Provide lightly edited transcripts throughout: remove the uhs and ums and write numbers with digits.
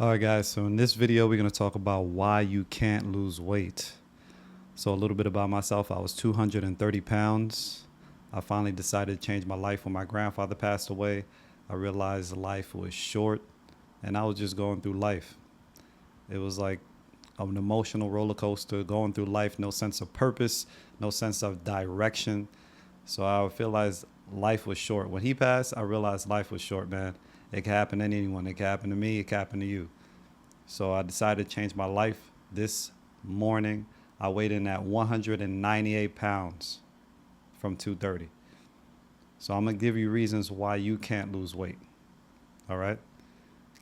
All right, guys. So in this video, we're going to talk about why you can't lose weight. So a little bit about myself. I was 230 pounds. I finally decided to change my life when my grandfather passed away. I realized life was short and I was just going through life. It was like an emotional roller coaster going through life, no sense of purpose, no sense of direction. So I realized life was short. When he passed, I realized life was short, man. It can happen to anyone. It can happen to me. It can happen to you. So I decided to change my life this morning. I weighed in at 198 pounds from 230. So I'm going to give you reasons why you can't lose weight. All right?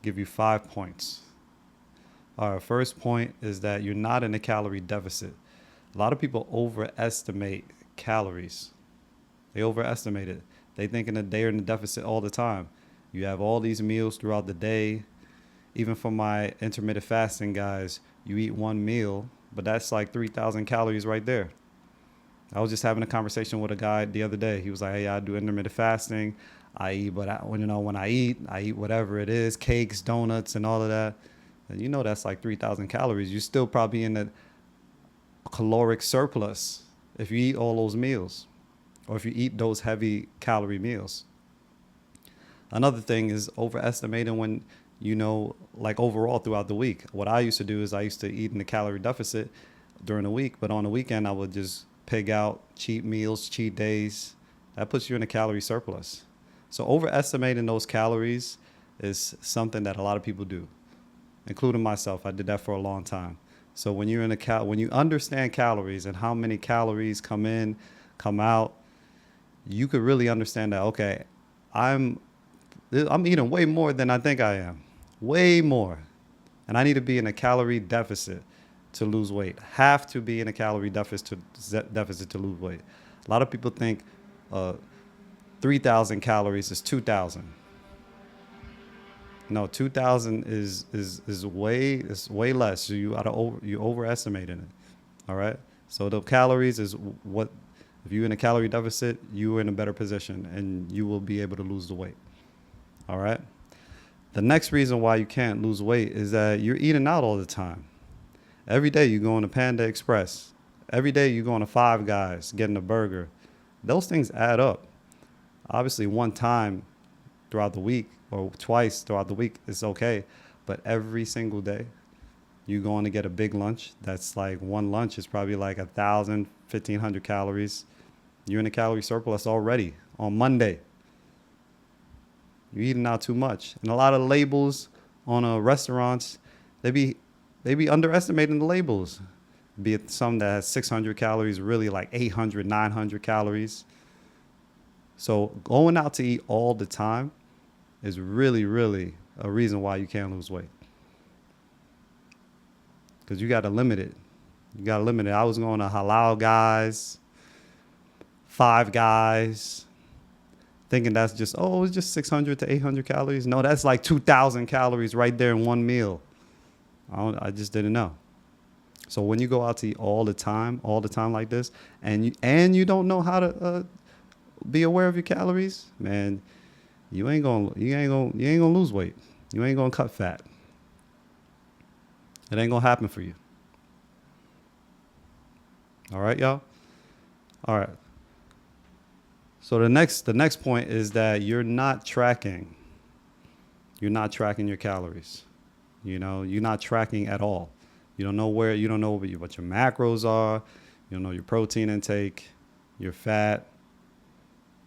Give you 5 points. All right, first point is that you're not in a calorie deficit. A lot of people overestimate calories. They overestimate it. They thinking that they're in a deficit all the time. You have all these meals throughout the day. Even for my intermittent fasting guys, you eat one meal, but that's like 3,000 calories right there. I was just having a conversation with a guy the other day. He was like, "Hey, I do intermittent fasting. I eat, but when I eat whatever it is, cakes, donuts, and all of that. And that's like 3,000 calories. You're still probably in a caloric surplus if you eat all those meals, or if you eat those heavy calorie meals." Another thing is overestimating when like overall throughout the week. What I used to do is I used to eat in a calorie deficit during the week, but on the weekend I would just pig out, cheat meals, cheat days. That puts you in a calorie surplus. So overestimating those calories is something that a lot of people do, including myself. I did that for a long time. So when you're when you understand calories and how many calories come in, come out, you could really understand that, okay, I'm eating way more than I think I am. Way more. And I need to be in a calorie deficit to lose weight. Have to be in a calorie deficit to lose weight. A lot of people think 3,000 calories is 2,000. No, 2,000 is way less. So you overestimating it. All right. So the calories is what, if you're in a calorie deficit, you're in a better position and you will be able to lose the weight. All right. The next reason why you can't lose weight is that you're eating out all the time. Every day you go on to Panda Express. Every day you go on to Five Guys, getting a burger. Those things add up. Obviously, one time throughout the week or twice throughout the week is okay. But every single day you go on to get a big lunch. That's like one lunch is probably like 1,000, 1,500 calories. You're in a calorie surplus already on Monday. You're eating out too much. And a lot of labels on restaurants, they be underestimating the labels. Be it some that has 600 calories, really like 800, 900 calories. So going out to eat all the time is really, really a reason why you can't lose weight. Because you got to limit it. I was going to Halal Guys, Five Guys, thinking that's just, it's just 600 to 800 calories. No, that's like 2,000 calories right there in one meal. I just didn't know. So when you go out to eat all the time like this, and you don't know how to be aware of your calories, man, you ain't gonna lose weight. You ain't gonna cut fat. It ain't gonna happen for you. All right, y'all. All right. So the next point is that you're not tracking. You're not tracking your calories. You're not tracking at all. You don't know what your macros are. You don't know your protein intake, your fat.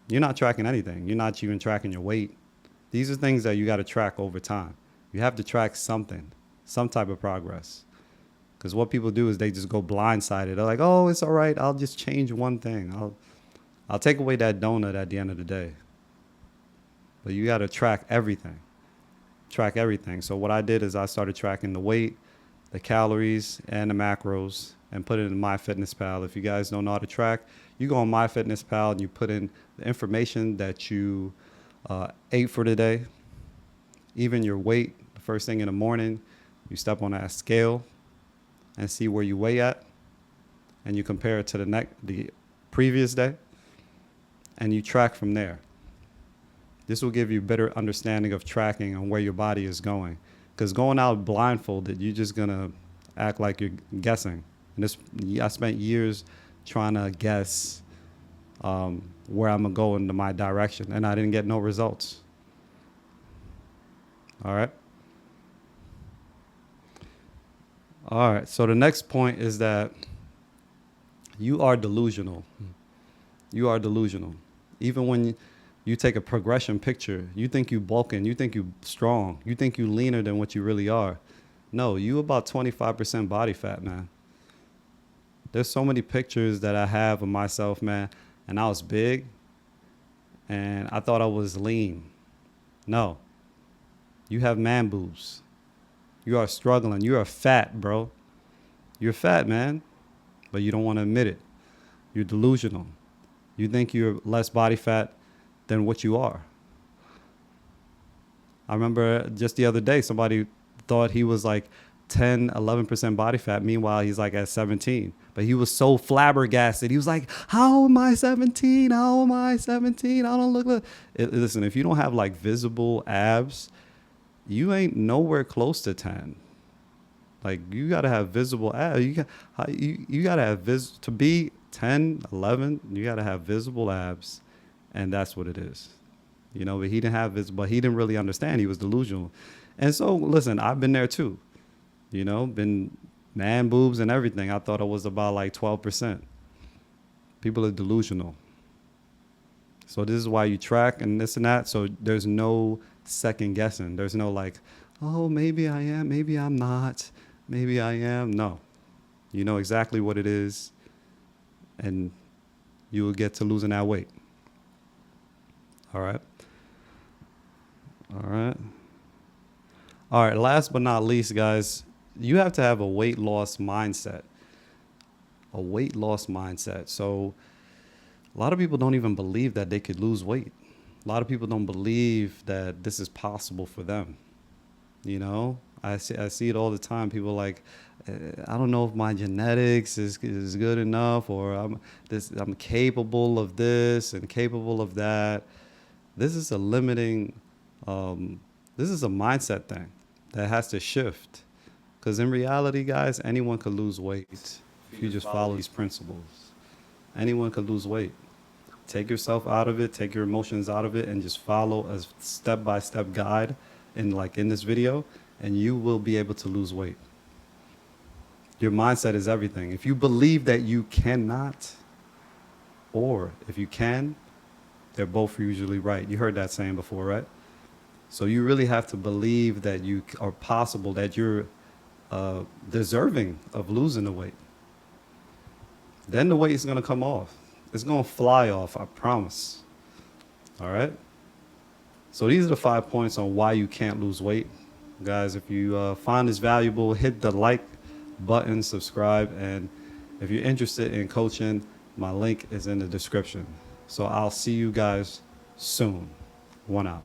You're not tracking anything. You're not even tracking your weight. These are things that you got to track over time. You have to track something, some type of progress. Because what people do is they just go blindsided. They're like, "Oh, it's all right. I'll just change one thing. I'll take away that donut at the end of the day." But you got to track everything. So what I did is I started tracking the weight, the calories, and the macros, and put it in MyFitnessPal. If you guys don't know how to track, you go on MyFitnessPal and you put in the information that you ate for the day, even your weight. The first thing in the morning, you step on that scale and see where you weigh at, and you compare it to the previous day, and you track from there. This will give you better understanding of tracking and where your body is going. Because going out blindfolded, you're just gonna act like you're guessing. And this, I spent years trying to guess where I'm gonna go into my direction, and I didn't get no results. All right. All right. So the next point is that you are delusional. You are delusional. Even when you take a progression picture, you think you bulking, you think you strong, you think you leaner than what you really are. No, you about 25% body fat, man. There's so many pictures that I have of myself, man, and I was big and I thought I was lean. No, you have man boobs. You are struggling. You are fat, bro. You're fat, man, but you don't want to admit it. You're delusional. You think you're less body fat than what you are. I remember just the other day, somebody thought he was like 10, 11% body fat. Meanwhile, he's like at 17. But he was so flabbergasted. He was like, how am I 17? How am I 17? I don't look like... Listen, if you don't have like visible abs, you ain't nowhere close to 10. Like, you got to have visible abs. You got to have to be 10, 11, you got to have visible abs. And that's what it is. You know, but he didn't have visible, but he didn't really understand. He was delusional. And so, listen, I've been there too. You know, been man boobs and everything. I thought it was about like 12%. People are delusional. So this is why you track and this and that. So there's no second guessing. There's no like, oh, maybe I am, maybe I'm not, maybe I am. No, you know exactly what it is, and you will get to losing that weight. All right. All right. All right. Last but not least, guys, you have to have a weight loss mindset. A weight loss mindset. So a lot of people don't even believe that they could lose weight. A lot of people don't believe that this is possible for them. You know, I see it all the time. People like, I don't know if my genetics is good enough, or I'm capable of this and capable of that. This is a limiting, this is a mindset thing that has to shift. Because in reality, guys, anyone could lose weight if you just follow these principles. Anyone could lose weight. Take yourself out of it, take your emotions out of it, and just follow a step-by-step guide in this video, and you will be able to lose weight. Your mindset is everything. If you believe that you cannot, or if you can, they're both usually right. You heard that saying before, right? So you really have to believe that you are possible, that you're deserving of losing the weight. Then the weight is going to come off. It's going to fly off, I promise. All right? So these are the 5 points on why you can't lose weight. Guys, if you find this valuable, hit the like button, subscribe, and if you're interested in coaching, my link is in the description. So I'll see you guys soon. One out.